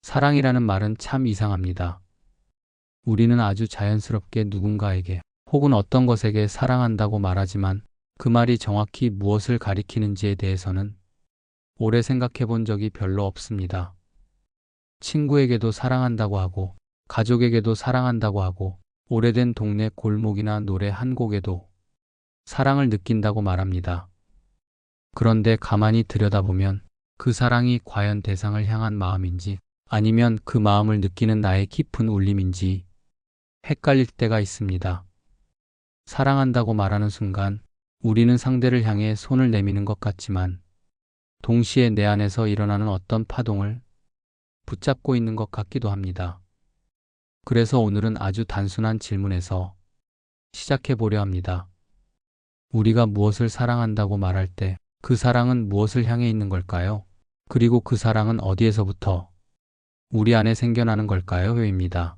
사랑이라는 말은 참 이상합니다. 우리는 아주 자연스럽게 누군가에게 혹은 어떤 것에게 사랑한다고 말하지만 그 말이 정확히 무엇을 가리키는지에 대해서는 오래 생각해 본 적이 별로 없습니다. 친구에게도 사랑한다고 하고, 가족에게도 사랑한다고 하고, 오래된 동네 골목이나 노래 한 곡에도 사랑을 느낀다고 말합니다. 그런데 가만히 들여다보면 그 사랑이 과연 대상을 향한 마음인지 아니면 그 마음을 느끼는 나의 깊은 울림인지 헷갈릴 때가 있습니다. 사랑한다고 말하는 순간 우리는 상대를 향해 손을 내미는 것 같지만 동시에 내 안에서 일어나는 어떤 파동을 붙잡고 있는 것 같기도 합니다. 그래서 오늘은 아주 단순한 질문에서 시작해 보려 합니다. 우리가 무엇을 사랑한다고 말할 때 그 사랑은 무엇을 향해 있는 걸까요? 그리고 그 사랑은 어디에서부터 우리 안에 생겨나는 걸까요? 입니다.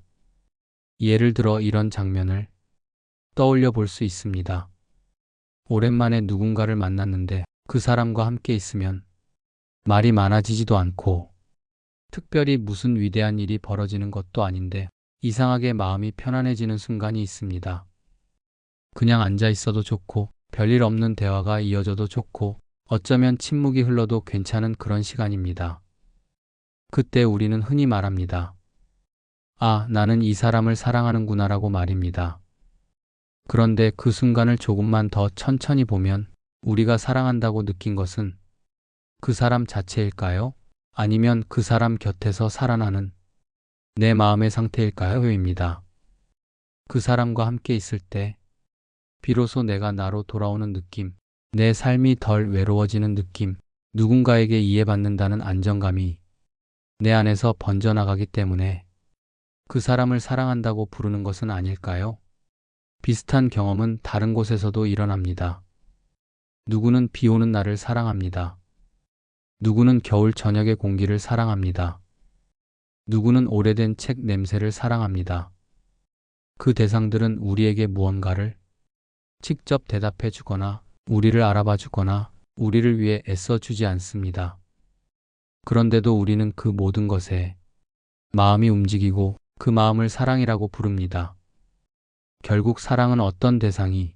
예를 들어 이런 장면을 떠올려 볼 수 있습니다. 오랜만에 누군가를 만났는데 그 사람과 함께 있으면 말이 많아지지도 않고 특별히 무슨 위대한 일이 벌어지는 것도 아닌데 이상하게 마음이 편안해지는 순간이 있습니다. 그냥 앉아 있어도 좋고 별일 없는 대화가 이어져도 좋고 어쩌면 침묵이 흘러도 괜찮은 그런 시간입니다. 그때 우리는 흔히 말합니다. 아, 나는 이 사람을 사랑하는구나라고 말입니다. 그런데 그 순간을 조금만 더 천천히 보면 우리가 사랑한다고 느낀 것은 그 사람 자체일까요? 아니면 그 사람 곁에서 살아나는 내 마음의 상태일까요? 입니다. 그 사람과 함께 있을 때 비로소 내가 나로 돌아오는 느낌, 내 삶이 덜 외로워지는 느낌, 누군가에게 이해받는다는 안정감이 내 안에서 번져나가기 때문에 그 사람을 사랑한다고 부르는 것은 아닐까요? 비슷한 경험은 다른 곳에서도 일어납니다. 누구는 비 오는 날을 사랑합니다. 누구는 겨울 저녁의 공기를 사랑합니다. 누구는 오래된 책 냄새를 사랑합니다. 그 대상들은 우리에게 무언가를 직접 대답해 주거나 우리를 알아봐 주거나 우리를 위해 애써주지 않습니다. 그런데도 우리는 그 모든 것에 마음이 움직이고 그 마음을 사랑이라고 부릅니다. 결국 사랑은 어떤 대상이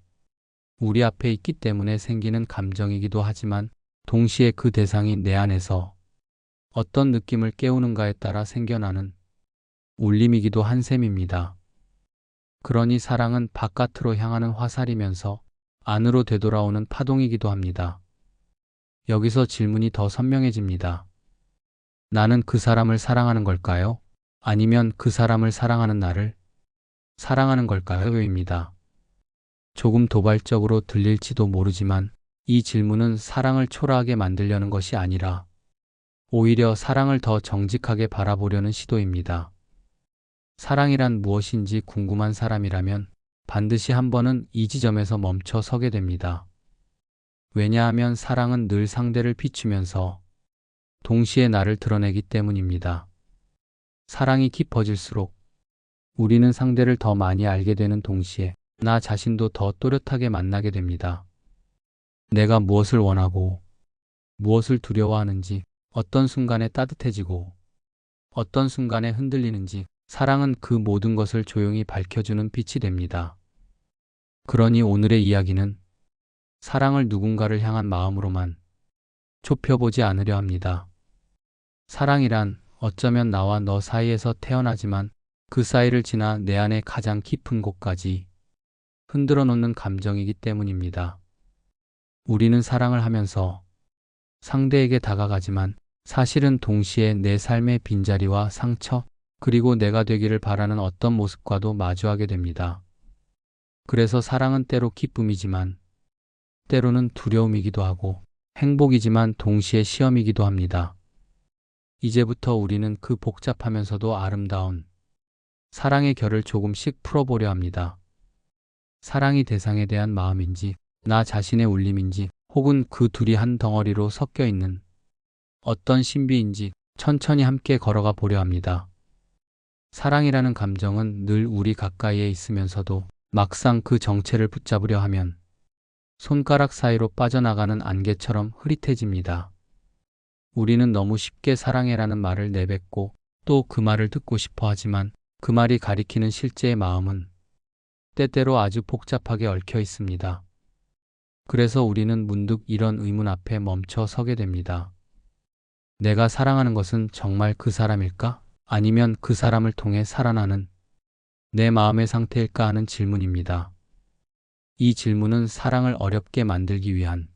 우리 앞에 있기 때문에 생기는 감정이기도 하지만 동시에 그 대상이 내 안에서 어떤 느낌을 깨우는가에 따라 생겨나는 울림이기도 한 셈입니다. 그러니 사랑은 바깥으로 향하는 화살이면서 안으로 되돌아오는 파동이기도 합니다. 여기서 질문이 더 선명해집니다. 나는 그 사람을 사랑하는 걸까요? 아니면 그 사람을 사랑하는 나를 사랑하는 걸까요? 입니다. 조금 도발적으로 들릴지도 모르지만 이 질문은 사랑을 초라하게 만들려는 것이 아니라 오히려 사랑을 더 정직하게 바라보려는 시도입니다. 사랑이란 무엇인지 궁금한 사람이라면 반드시 한 번은 이 지점에서 멈춰 서게 됩니다. 왜냐하면 사랑은 늘 상대를 비추면서 동시에 나를 드러내기 때문입니다. 사랑이 깊어질수록 우리는 상대를 더 많이 알게 되는 동시에 나 자신도 더 또렷하게 만나게 됩니다. 내가 무엇을 원하고 무엇을 두려워하는지, 어떤 순간에 따뜻해지고 어떤 순간에 흔들리는지 사랑은 그 모든 것을 조용히 밝혀주는 빛이 됩니다. 그러니 오늘의 이야기는 사랑을 누군가를 향한 마음으로만 좁혀보지 않으려 합니다. 사랑이란 어쩌면 나와 너 사이에서 태어나지만 그 사이를 지나 내 안의 가장 깊은 곳까지 흔들어 놓는 감정이기 때문입니다. 우리는 사랑을 하면서 상대에게 다가가지만 사실은 동시에 내 삶의 빈자리와 상처, 그리고 내가 되기를 바라는 어떤 모습과도 마주하게 됩니다. 그래서 사랑은 때로 기쁨이지만 때로는 두려움이기도 하고 행복이지만 동시에 시험이기도 합니다. 이제부터 우리는 그 복잡하면서도 아름다운 사랑의 결을 조금씩 풀어보려 합니다. 사랑이 대상에 대한 마음인지, 나 자신의 울림인지, 혹은 그 둘이 한 덩어리로 섞여 있는 어떤 신비인지 천천히 함께 걸어가 보려 합니다. 사랑이라는 감정은 늘 우리 가까이에 있으면서도 막상 그 정체를 붙잡으려 하면 손가락 사이로 빠져나가는 안개처럼 흐릿해집니다. 우리는 너무 쉽게 사랑해라는 말을 내뱉고 또 그 말을 듣고 싶어 하지만 그 말이 가리키는 실제의 마음은 때때로 아주 복잡하게 얽혀 있습니다. 그래서 우리는 문득 이런 의문 앞에 멈춰 서게 됩니다. 내가 사랑하는 것은 정말 그 사람일까? 아니면 그 사람을 통해 살아나는 내 마음의 상태일까 하는 질문입니다. 이 질문은 사랑을 어렵게 만들기 위한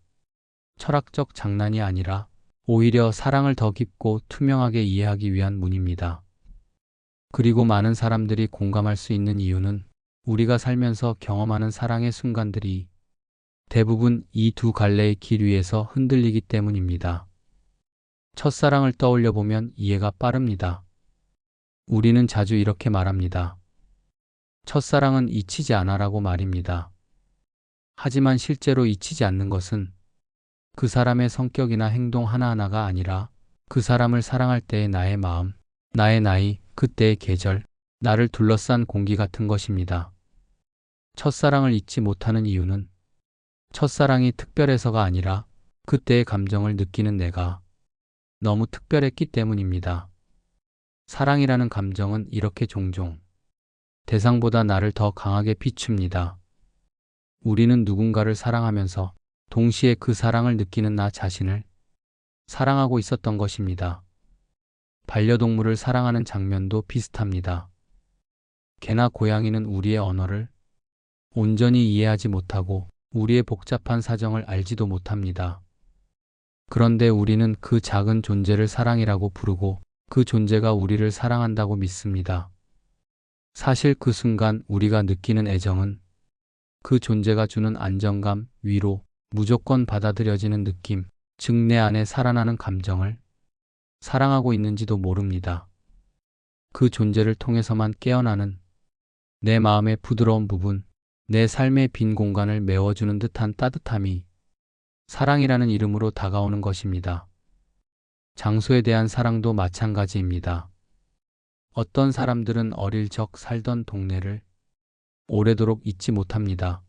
철학적 장난이 아니라 오히려 사랑을 더 깊고 투명하게 이해하기 위한 문입니다. 그리고 많은 사람들이 공감할 수 있는 이유는 우리가 살면서 경험하는 사랑의 순간들이 대부분 이 두 갈래의 길 위에서 흔들리기 때문입니다. 첫사랑을 떠올려 보면 이해가 빠릅니다. 우리는 자주 이렇게 말합니다. 첫사랑은 잊히지 않아라고 말입니다. 하지만 실제로 잊히지 않는 것은 그 사람의 성격이나 행동 하나하나가 아니라 그 사람을 사랑할 때의 나의 마음, 나의 나이, 그때의 계절, 나를 둘러싼 공기 같은 것입니다. 첫사랑을 잊지 못하는 이유는 첫사랑이 특별해서가 아니라 그때의 감정을 느끼는 내가 너무 특별했기 때문입니다. 사랑이라는 감정은 이렇게 종종 대상보다 나를 더 강하게 비춥니다. 우리는 누군가를 사랑하면서 동시에 그 사랑을 느끼는 나 자신을 사랑하고 있었던 것입니다. 반려동물을 사랑하는 장면도 비슷합니다. 개나 고양이는 우리의 언어를 온전히 이해하지 못하고 우리의 복잡한 사정을 알지도 못합니다. 그런데 우리는 그 작은 존재를 사랑이라고 부르고 그 존재가 우리를 사랑한다고 믿습니다. 사실 그 순간 우리가 느끼는 애정은 그 존재가 주는 안정감, 위로, 무조건 받아들여지는 느낌, 즉 내 안에 살아나는 감정을 사랑하고 있는지도 모릅니다. 그 존재를 통해서만 깨어나는 내 마음의 부드러운 부분, 내 삶의 빈 공간을 메워주는 듯한 따뜻함이 사랑이라는 이름으로 다가오는 것입니다. 장소에 대한 사랑도 마찬가지입니다. 어떤 사람들은 어릴 적 살던 동네를 오래도록 잊지 못합니다.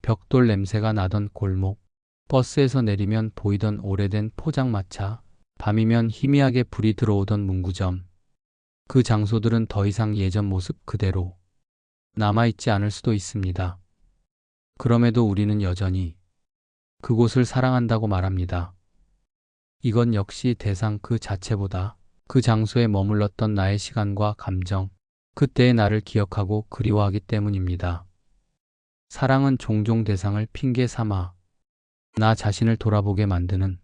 벽돌 냄새가 나던 골목, 버스에서 내리면 보이던 오래된 포장마차, 밤이면 희미하게 불이 들어오던 문구점. 그 장소들은 더 이상 예전 모습 그대로 남아있지 않을 수도 있습니다. 그럼에도 우리는 여전히 그곳을 사랑한다고 말합니다. 이건 역시 대상 그 자체보다 그 장소에 머물렀던 나의 시간과 감정, 그때의 나를 기억하고 그리워하기 때문입니다. 사랑은 종종 대상을 핑계 삼아 나 자신을 돌아보게 만드는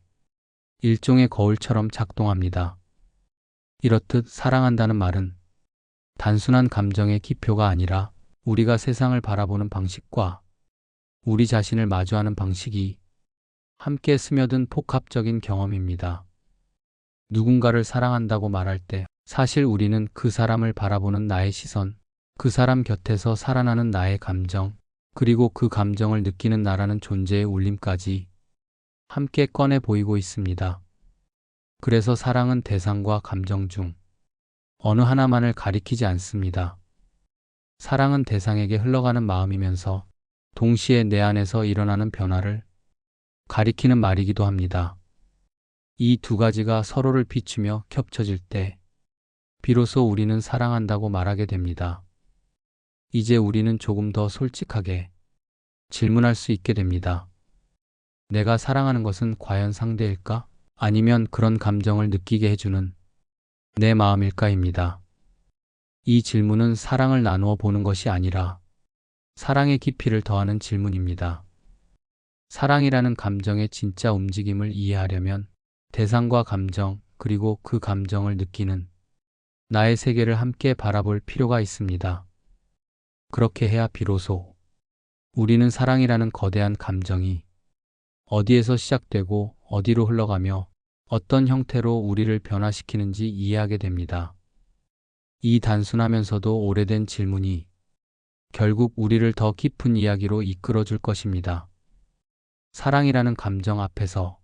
일종의 거울처럼 작동합니다. 이렇듯 사랑한다는 말은 단순한 감정의 기표가 아니라 우리가 세상을 바라보는 방식과 우리 자신을 마주하는 방식이 함께 스며든 복합적인 경험입니다. 누군가를 사랑한다고 말할 때 사실 우리는 그 사람을 바라보는 나의 시선, 그 사람 곁에서 살아나는 나의 감정, 그리고 그 감정을 느끼는 나라는 존재의 울림까지 함께 꺼내 보이고 있습니다. 그래서 사랑은 대상과 감정 중 어느 하나만을 가리키지 않습니다. 사랑은 대상에게 흘러가는 마음이면서 동시에 내 안에서 일어나는 변화를 가리키는 말이기도 합니다. 이 두 가지가 서로를 비추며 겹쳐질 때 비로소 우리는 사랑한다고 말하게 됩니다. 이제 우리는 조금 더 솔직하게 질문할 수 있게 됩니다. 내가 사랑하는 것은 과연 상대일까? 아니면 그런 감정을 느끼게 해주는 내 마음일까입니다. 이 질문은 사랑을 나누어 보는 것이 아니라 사랑의 깊이를 더하는 질문입니다. 사랑이라는 감정의 진짜 움직임을 이해하려면 대상과 감정, 그리고 그 감정을 느끼는 나의 세계를 함께 바라볼 필요가 있습니다. 그렇게 해야 비로소 우리는 사랑이라는 거대한 감정이 어디에서 시작되고 어디로 흘러가며 어떤 형태로 우리를 변화시키는지 이해하게 됩니다. 이 단순하면서도 오래된 질문이 결국 우리를 더 깊은 이야기로 이끌어 줄 것입니다. 사랑이라는 감정 앞에서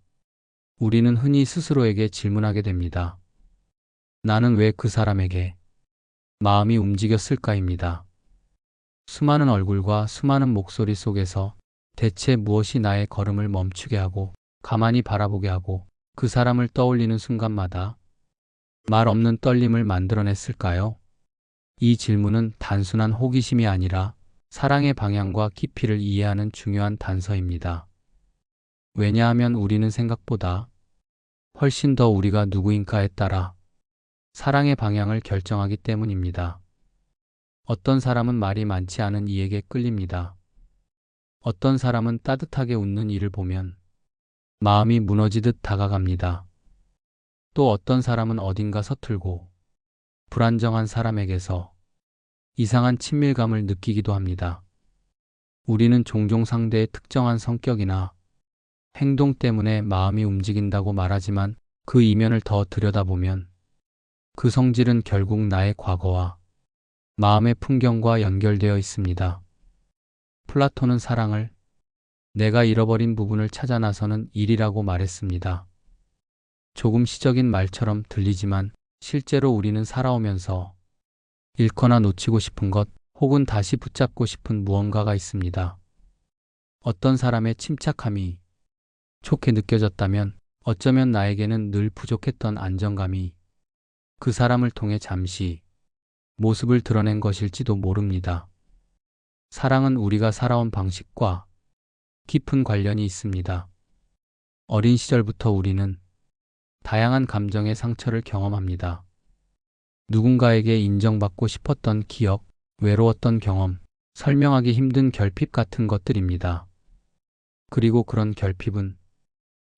우리는 흔히 스스로에게 질문하게 됩니다. 나는 왜 그 사람에게 마음이 움직였을까입니다. 수많은 얼굴과 수많은 목소리 속에서 대체 무엇이 나의 걸음을 멈추게 하고 가만히 바라보게 하고 그 사람을 떠올리는 순간마다 말 없는 떨림을 만들어냈을까요? 이 질문은 단순한 호기심이 아니라 사랑의 방향과 깊이를 이해하는 중요한 단서입니다. 왜냐하면 우리는 생각보다 훨씬 더 우리가 누구인가에 따라 사랑의 방향을 결정하기 때문입니다. 어떤 사람은 말이 많지 않은 이에게 끌립니다. 어떤 사람은 따뜻하게 웃는 이를 보면 마음이 무너지듯 다가갑니다. 또 어떤 사람은 어딘가 서툴고 불안정한 사람에게서 이상한 친밀감을 느끼기도 합니다. 우리는 종종 상대의 특정한 성격이나 행동 때문에 마음이 움직인다고 말하지만 그 이면을 더 들여다보면 그 성질은 결국 나의 과거와 마음의 풍경과 연결되어 있습니다. 플라톤은 사랑을 내가 잃어버린 부분을 찾아 나서는 일이라고 말했습니다. 조금 시적인 말처럼 들리지만 실제로 우리는 살아오면서 잃거나 놓치고 싶은 것 혹은 다시 붙잡고 싶은 무언가가 있습니다. 어떤 사람의 침착함이 좋게 느껴졌다면 어쩌면 나에게는 늘 부족했던 안정감이 그 사람을 통해 잠시 모습을 드러낸 것일지도 모릅니다. 사랑은 우리가 살아온 방식과 깊은 관련이 있습니다. 어린 시절부터 우리는 다양한 감정의 상처를 경험합니다. 누군가에게 인정받고 싶었던 기억, 외로웠던 경험, 설명하기 힘든 결핍 같은 것들입니다. 그리고 그런 결핍은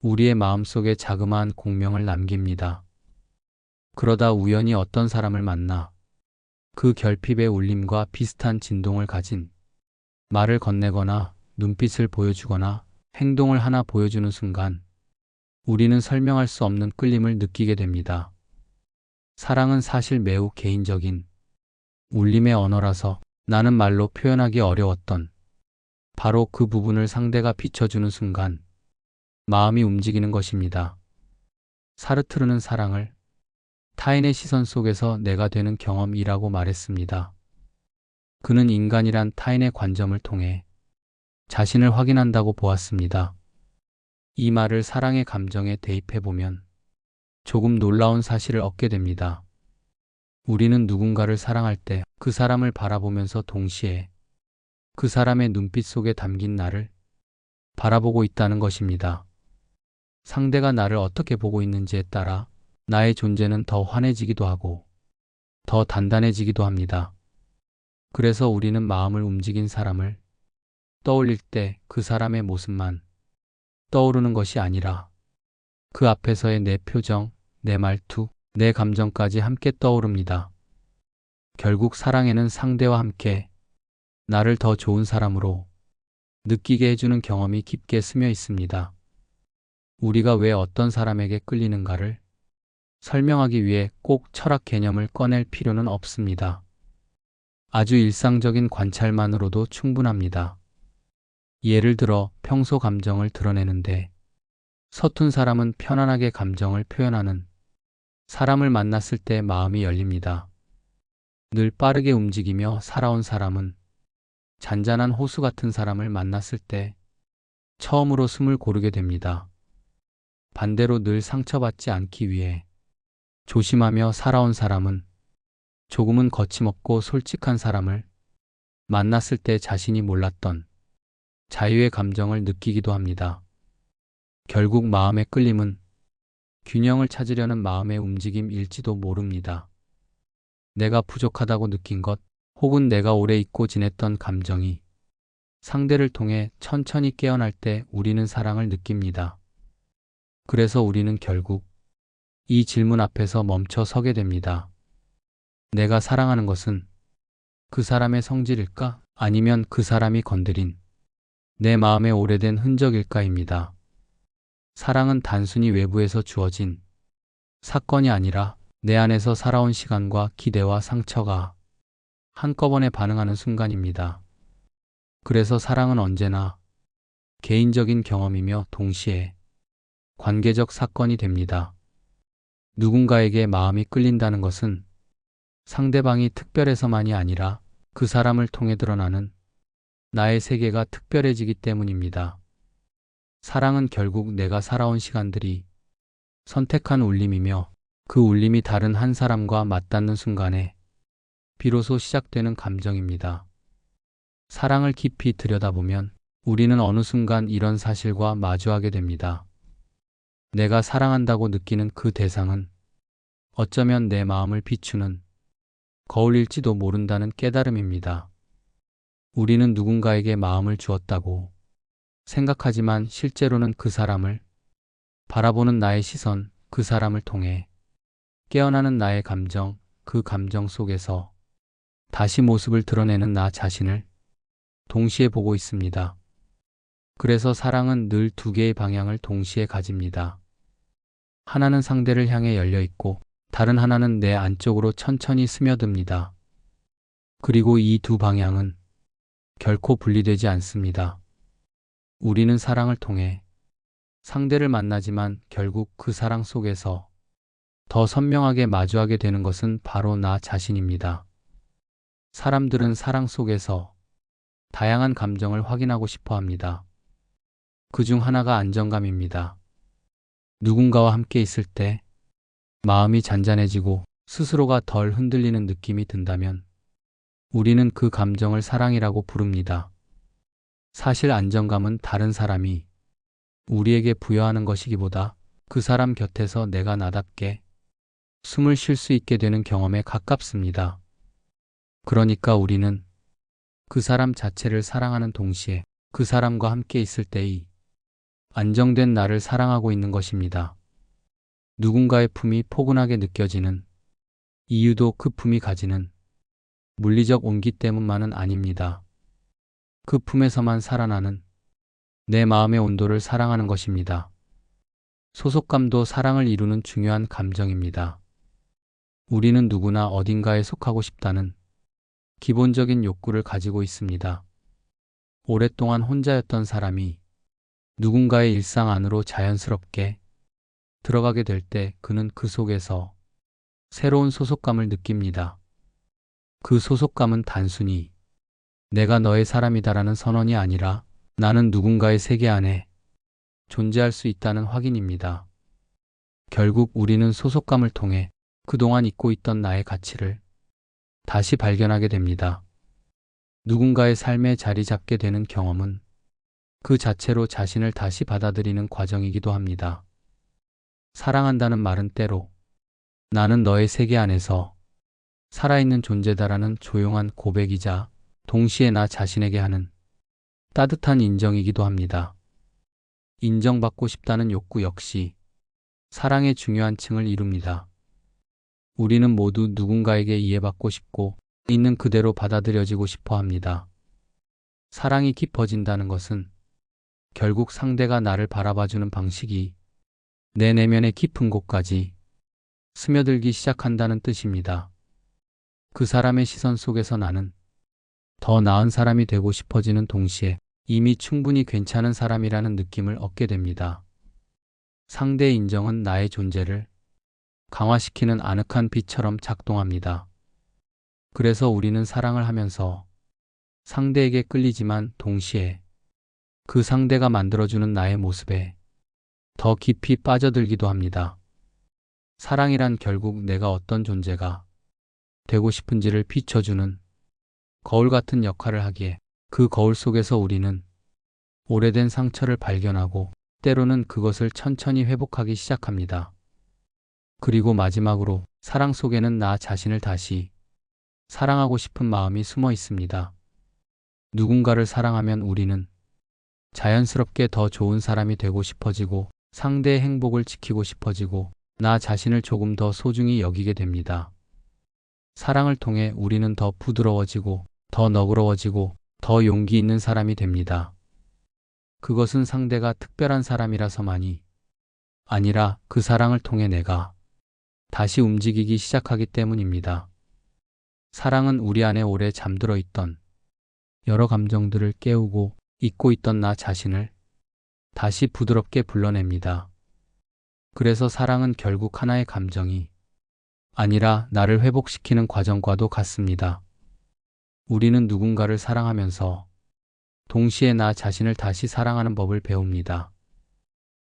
우리의 마음속에 자그마한 공명을 남깁니다. 그러다 우연히 어떤 사람을 만나 그 결핍의 울림과 비슷한 진동을 가진 말을 건네거나 눈빛을 보여주거나 행동을 하나 보여주는 순간 우리는 설명할 수 없는 끌림을 느끼게 됩니다. 사랑은 사실 매우 개인적인 울림의 언어라서 나는 말로 표현하기 어려웠던 바로 그 부분을 상대가 비춰주는 순간 마음이 움직이는 것입니다. 사르트르는 사랑을 타인의 시선 속에서 내가 되는 경험이라고 말했습니다. 그는 인간이란 타인의 관점을 통해 자신을 확인한다고 보았습니다. 이 말을 사랑의 감정에 대입해보면 조금 놀라운 사실을 얻게 됩니다. 우리는 누군가를 사랑할 때 그 사람을 바라보면서 동시에 그 사람의 눈빛 속에 담긴 나를 바라보고 있다는 것입니다. 상대가 나를 어떻게 보고 있는지에 따라 나의 존재는 더 환해지기도 하고 더 단단해지기도 합니다. 그래서 우리는 마음을 움직인 사람을 떠올릴 때 그 사람의 모습만 떠오르는 것이 아니라 그 앞에서의 내 표정, 내 말투, 내 감정까지 함께 떠오릅니다. 결국 사랑에는 상대와 함께 나를 더 좋은 사람으로 느끼게 해주는 경험이 깊게 스며 있습니다. 우리가 왜 어떤 사람에게 끌리는가를 설명하기 위해 꼭 철학 개념을 꺼낼 필요는 없습니다. 아주 일상적인 관찰만으로도 충분합니다. 예를 들어 평소 감정을 드러내는데 서툰 사람은 편안하게 감정을 표현하는 사람을 만났을 때 마음이 열립니다. 늘 빠르게 움직이며 살아온 사람은 잔잔한 호수 같은 사람을 만났을 때 처음으로 숨을 고르게 됩니다. 반대로 늘 상처받지 않기 위해 조심하며 살아온 사람은 조금은 거침없고 솔직한 사람을 만났을 때 자신이 몰랐던 자유의 감정을 느끼기도 합니다. 결국 마음의 끌림은 균형을 찾으려는 마음의 움직임일지도 모릅니다. 내가 부족하다고 느낀 것 혹은 내가 오래 잊고 지냈던 감정이 상대를 통해 천천히 깨어날 때 우리는 사랑을 느낍니다. 그래서 우리는 결국 이 질문 앞에서 멈춰 서게 됩니다. 내가 사랑하는 것은 그 사람의 성질일까? 아니면 그 사람이 건드린 내 마음의 오래된 흔적일까입니다. 사랑은 단순히 외부에서 주어진 사건이 아니라 내 안에서 살아온 시간과 기대와 상처가 한꺼번에 반응하는 순간입니다. 그래서 사랑은 언제나 개인적인 경험이며 동시에 관계적 사건이 됩니다. 누군가에게 마음이 끌린다는 것은 상대방이 특별해서만이 아니라 그 사람을 통해 드러나는 나의 세계가 특별해지기 때문입니다. 사랑은 결국 내가 살아온 시간들이 선택한 울림이며 그 울림이 다른 한 사람과 맞닿는 순간에 비로소 시작되는 감정입니다. 사랑을 깊이 들여다보면 우리는 어느 순간 이런 사실과 마주하게 됩니다. 내가 사랑한다고 느끼는 그 대상은 어쩌면 내 마음을 비추는 거울일지도 모른다는 깨달음입니다. 우리는 누군가에게 마음을 주었다고 생각하지만 실제로는 그 사람을 바라보는 나의 시선, 그 사람을 통해 깨어나는 나의 감정, 그 감정 속에서 다시 모습을 드러내는 나 자신을 동시에 보고 있습니다. 그래서 사랑은 늘 두 개의 방향을 동시에 가집니다. 하나는 상대를 향해 열려 있고 다른 하나는 내 안쪽으로 천천히 스며듭니다. 그리고 이 두 방향은 결코 분리되지 않습니다. 우리는 사랑을 통해 상대를 만나지만 결국 그 사랑 속에서 더 선명하게 마주하게 되는 것은 바로 나 자신입니다. 사람들은 사랑 속에서 다양한 감정을 확인하고 싶어 합니다. 그 중 하나가 안정감입니다. 누군가와 함께 있을 때 마음이 잔잔해지고 스스로가 덜 흔들리는 느낌이 든다면 우리는 그 감정을 사랑이라고 부릅니다. 사실 안정감은 다른 사람이 우리에게 부여하는 것이기보다 그 사람 곁에서 내가 나답게 숨을 쉴 수 있게 되는 경험에 가깝습니다. 그러니까 우리는 그 사람 자체를 사랑하는 동시에 그 사람과 함께 있을 때의 안정된 나를 사랑하고 있는 것입니다. 누군가의 품이 포근하게 느껴지는 이유도 그 품이 가지는 물리적 온기 때문만은 아닙니다. 그 품에서만 살아나는 내 마음의 온도를 사랑하는 것입니다. 소속감도 사랑을 이루는 중요한 감정입니다. 우리는 누구나 어딘가에 속하고 싶다는 기본적인 욕구를 가지고 있습니다. 오랫동안 혼자였던 사람이 누군가의 일상 안으로 자연스럽게 들어가게 될 때 그는 그 속에서 새로운 소속감을 느낍니다. 그 소속감은 단순히 내가 너의 사람이다라는 선언이 아니라 나는 누군가의 세계 안에 존재할 수 있다는 확인입니다. 결국 우리는 소속감을 통해 그동안 잊고 있던 나의 가치를 다시 발견하게 됩니다. 누군가의 삶에 자리 잡게 되는 경험은 그 자체로 자신을 다시 받아들이는 과정이기도 합니다. 사랑한다는 말은 때로 나는 너의 세계 안에서 살아있는 존재다라는 조용한 고백이자 동시에 나 자신에게 하는 따뜻한 인정이기도 합니다. 인정받고 싶다는 욕구 역시 사랑의 중요한 층을 이룹니다. 우리는 모두 누군가에게 이해받고 싶고 있는 그대로 받아들여지고 싶어 합니다. 사랑이 깊어진다는 것은 결국 상대가 나를 바라봐주는 방식이 내 내면의 깊은 곳까지 스며들기 시작한다는 뜻입니다. 그 사람의 시선 속에서 나는 더 나은 사람이 되고 싶어지는 동시에 이미 충분히 괜찮은 사람이라는 느낌을 얻게 됩니다. 상대의 인정은 나의 존재를 강화시키는 아늑한 빛처럼 작동합니다. 그래서 우리는 사랑을 하면서 상대에게 끌리지만 동시에 그 상대가 만들어주는 나의 모습에 더 깊이 빠져들기도 합니다. 사랑이란 결국 내가 어떤 존재가 되고 싶은지를 비춰주는 거울 같은 역할을 하기에 그 거울 속에서 우리는 오래된 상처를 발견하고 때로는 그것을 천천히 회복하기 시작합니다. 그리고 마지막으로 사랑 속에는 나 자신을 다시 사랑하고 싶은 마음이 숨어 있습니다. 누군가를 사랑하면 우리는 자연스럽게 더 좋은 사람이 되고 싶어지고 상대의 행복을 지키고 싶어지고 나 자신을 조금 더 소중히 여기게 됩니다. 사랑을 통해 우리는 더 부드러워지고 더 너그러워지고 더 용기 있는 사람이 됩니다. 그것은 상대가 특별한 사람이라서만이 아니라 그 사랑을 통해 내가 다시 움직이기 시작하기 때문입니다. 사랑은 우리 안에 오래 잠들어 있던 여러 감정들을 깨우고 잊고 있던 나 자신을 다시 부드럽게 불러냅니다. 그래서 사랑은 결국 하나의 감정이 아니라 나를 회복시키는 과정과도 같습니다. 우리는 누군가를 사랑하면서 동시에 나 자신을 다시 사랑하는 법을 배웁니다.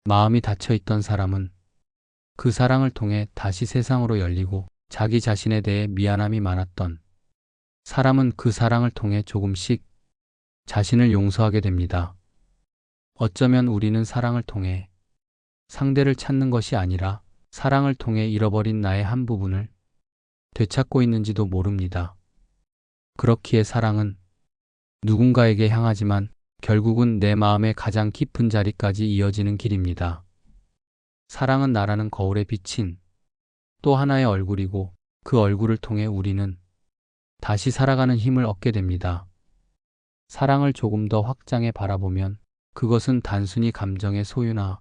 마음이 닫혀있던 사람은 그 사랑을 통해 다시 세상으로 열리고 자기 자신에 대해 미안함이 많았던 사람은 그 사랑을 통해 조금씩 자신을 용서하게 됩니다. 어쩌면 우리는 사랑을 통해 상대를 찾는 것이 아니라 사랑을 통해 잃어버린 나의 한 부분을 되찾고 있는지도 모릅니다. 그렇기에 사랑은 누군가에게 향하지만 결국은 내 마음의 가장 깊은 자리까지 이어지는 길입니다. 사랑은 나라는 거울에 비친 또 하나의 얼굴이고 그 얼굴을 통해 우리는 다시 살아가는 힘을 얻게 됩니다. 사랑을 조금 더 확장해 바라보면 그것은 단순히 감정의 소유나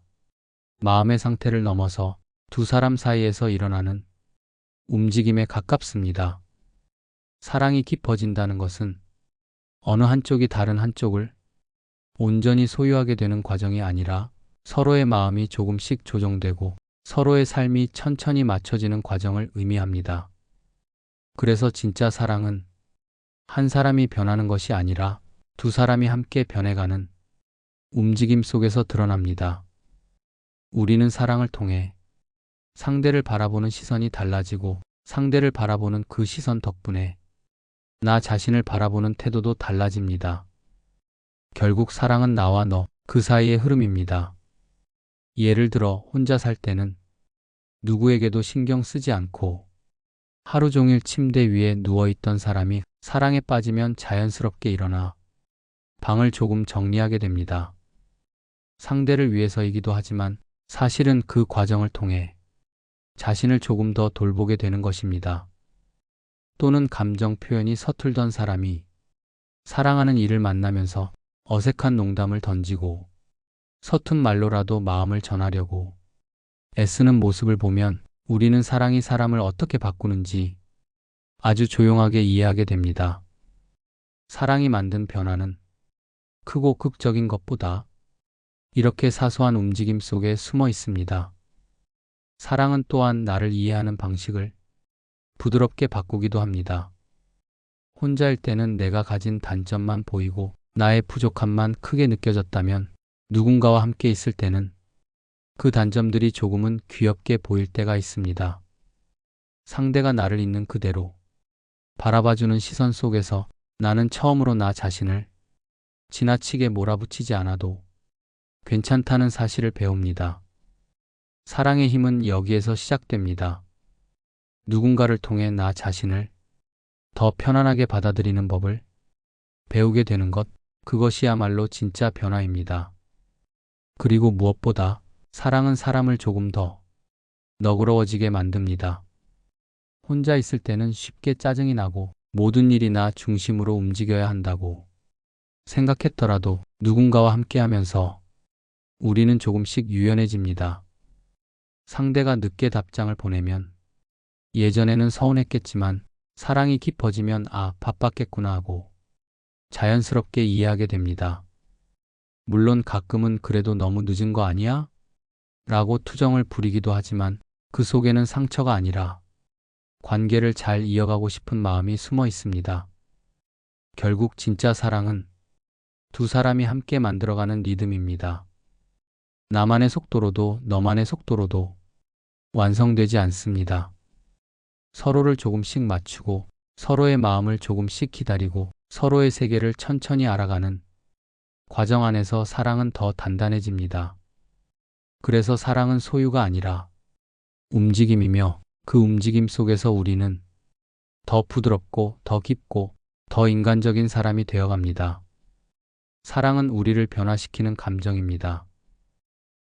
마음의 상태를 넘어서 두 사람 사이에서 일어나는 움직임에 가깝습니다. 사랑이 깊어진다는 것은 어느 한쪽이 다른 한쪽을 온전히 소유하게 되는 과정이 아니라 서로의 마음이 조금씩 조정되고 서로의 삶이 천천히 맞춰지는 과정을 의미합니다. 그래서 진짜 사랑은 한 사람이 변하는 것이 아니라 두 사람이 함께 변해가는 움직임 속에서 드러납니다. 우리는 사랑을 통해 상대를 바라보는 시선이 달라지고 상대를 바라보는 그 시선 덕분에 나 자신을 바라보는 태도도 달라집니다. 결국 사랑은 나와 너, 그 사이의 흐름입니다. 예를 들어 혼자 살 때는 누구에게도 신경 쓰지 않고 하루 종일 침대 위에 누워있던 사람이 사랑에 빠지면 자연스럽게 일어나 방을 조금 정리하게 됩니다. 상대를 위해서이기도 하지만 사실은 그 과정을 통해 자신을 조금 더 돌보게 되는 것입니다. 또는 감정 표현이 서툴던 사람이 사랑하는 이를 만나면서 어색한 농담을 던지고 서툰 말로라도 마음을 전하려고 애쓰는 모습을 보면 우리는 사랑이 사람을 어떻게 바꾸는지 아주 조용하게 이해하게 됩니다. 사랑이 만든 변화는 크고 극적인 것보다 이렇게 사소한 움직임 속에 숨어 있습니다. 사랑은 또한 나를 이해하는 방식을 부드럽게 바꾸기도 합니다. 혼자일 때는 내가 가진 단점만 보이고 나의 부족함만 크게 느껴졌다면 누군가와 함께 있을 때는 그 단점들이 조금은 귀엽게 보일 때가 있습니다. 상대가 나를 있는 그대로 바라봐주는 시선 속에서 나는 처음으로 나 자신을 지나치게 몰아붙이지 않아도 괜찮다는 사실을 배웁니다. 사랑의 힘은 여기에서 시작됩니다. 누군가를 통해 나 자신을 더 편안하게 받아들이는 법을 배우게 되는 것, 그것이야말로 진짜 변화입니다. 그리고 무엇보다 사랑은 사람을 조금 더 너그러워지게 만듭니다. 혼자 있을 때는 쉽게 짜증이 나고 모든 일이 나 중심으로 움직여야 한다고 생각했더라도 누군가와 함께하면서 우리는 조금씩 유연해집니다. 상대가 늦게 답장을 보내면 예전에는 서운했겠지만 사랑이 깊어지면 바빴겠구나 하고 자연스럽게 이해하게 됩니다. 물론 가끔은 그래도 너무 늦은 거 아니야? 라고 투정을 부리기도 하지만 그 속에는 상처가 아니라 관계를 잘 이어가고 싶은 마음이 숨어 있습니다. 결국 진짜 사랑은 두 사람이 함께 만들어가는 리듬입니다. 나만의 속도로도 너만의 속도로도 완성되지 않습니다. 서로를 조금씩 맞추고 서로의 마음을 조금씩 기다리고 서로의 세계를 천천히 알아가는 과정 안에서 사랑은 더 단단해집니다. 그래서 사랑은 소유가 아니라 움직임이며 그 움직임 속에서 우리는 더 부드럽고 더 깊고 더 인간적인 사람이 되어갑니다. 사랑은 우리를 변화시키는 감정입니다.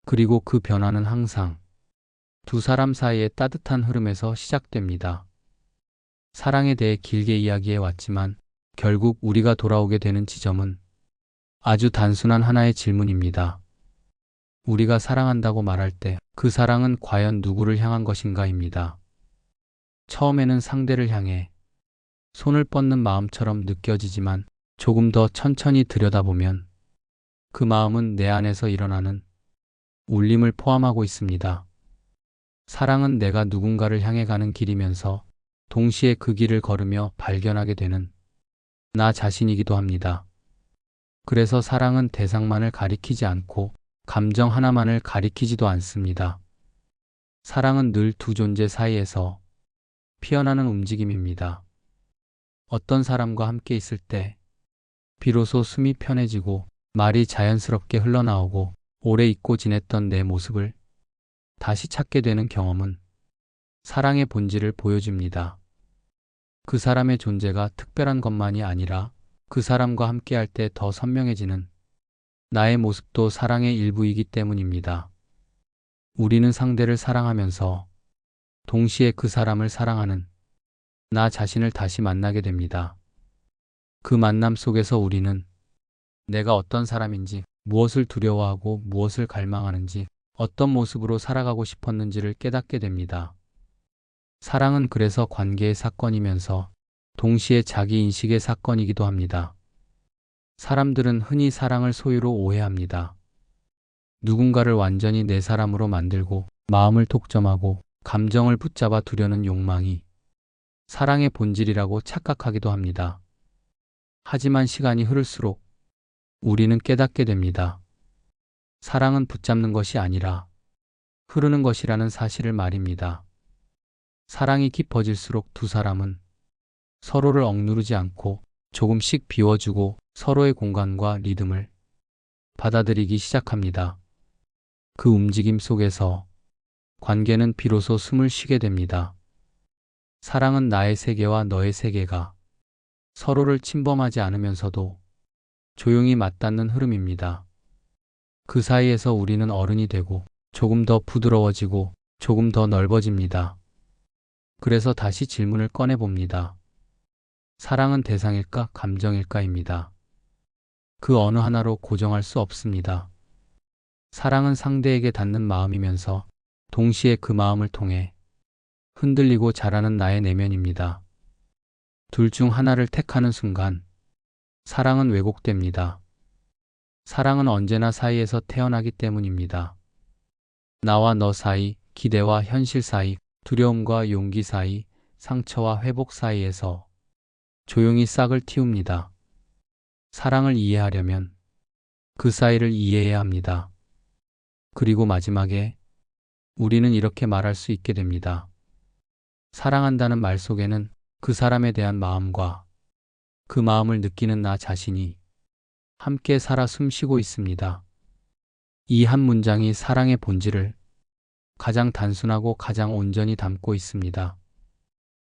그리고 그 변화는 항상 두 사람 사이의 따뜻한 흐름에서 시작됩니다. 사랑에 대해 길게 이야기해 왔지만 결국 우리가 돌아오게 되는 지점은 아주 단순한 하나의 질문입니다. 우리가 사랑한다고 말할 때 그 사랑은 과연 누구를 향한 것인가입니다. 처음에는 상대를 향해 손을 뻗는 마음처럼 느껴지지만 조금 더 천천히 들여다보면 그 마음은 내 안에서 일어나는 울림을 포함하고 있습니다. 사랑은 내가 누군가를 향해 가는 길이면서 동시에 그 길을 걸으며 발견하게 되는 나 자신이기도 합니다. 그래서 사랑은 대상만을 가리키지 않고 감정 하나만을 가리키지도 않습니다. 사랑은 늘 두 존재 사이에서 피어나는 움직임입니다. 어떤 사람과 함께 있을 때 비로소 숨이 편해지고 말이 자연스럽게 흘러나오고 오래 잊고 지냈던 내 모습을 다시 찾게 되는 경험은 사랑의 본질을 보여줍니다. 그 사람의 존재가 특별한 것만이 아니라 그 사람과 함께할 때 더 선명해지는 나의 모습도 사랑의 일부이기 때문입니다. 우리는 상대를 사랑하면서 동시에 그 사람을 사랑하는 나 자신을 다시 만나게 됩니다. 그 만남 속에서 우리는 내가 어떤 사람인지, 무엇을 두려워하고 무엇을 갈망하는지, 어떤 모습으로 살아가고 싶었는지를 깨닫게 됩니다. 사랑은 그래서 관계의 사건이면서 동시에 자기 인식의 사건이기도 합니다. 사람들은 흔히 사랑을 소유로 오해합니다. 누군가를 완전히 내 사람으로 만들고 마음을 독점하고 감정을 붙잡아 두려는 욕망이 사랑의 본질이라고 착각하기도 합니다. 하지만 시간이 흐를수록 우리는 깨닫게 됩니다. 사랑은 붙잡는 것이 아니라 흐르는 것이라는 사실을 말입니다. 사랑이 깊어질수록 두 사람은 서로를 억누르지 않고 조금씩 비워주고 서로의 공간과 리듬을 받아들이기 시작합니다. 그 움직임 속에서 관계는 비로소 숨을 쉬게 됩니다. 사랑은 나의 세계와 너의 세계가 서로를 침범하지 않으면서도 조용히 맞닿는 흐름입니다. 그 사이에서 우리는 어른이 되고 조금 더 부드러워지고 조금 더 넓어집니다. 그래서 다시 질문을 꺼내봅니다. 사랑은 대상일까, 감정일까입니다. 그 어느 하나로 고정할 수 없습니다. 사랑은 상대에게 닿는 마음이면서 동시에 그 마음을 통해 흔들리고 자라는 나의 내면입니다. 둘 중 하나를 택하는 순간 사랑은 왜곡됩니다. 사랑은 언제나 사이에서 태어나기 때문입니다. 나와 너 사이, 기대와 현실 사이, 두려움과 용기 사이, 상처와 회복 사이에서 조용히 싹을 틔웁니다. 사랑을 이해하려면 그 사이를 이해해야 합니다. 그리고 마지막에 우리는 이렇게 말할 수 있게 됩니다. 사랑한다는 말 속에는 그 사람에 대한 마음과 그 마음을 느끼는 나 자신이 함께 살아 숨쉬고 있습니다. 이 한 문장이 사랑의 본질을 가장 단순하고 가장 온전히 담고 있습니다.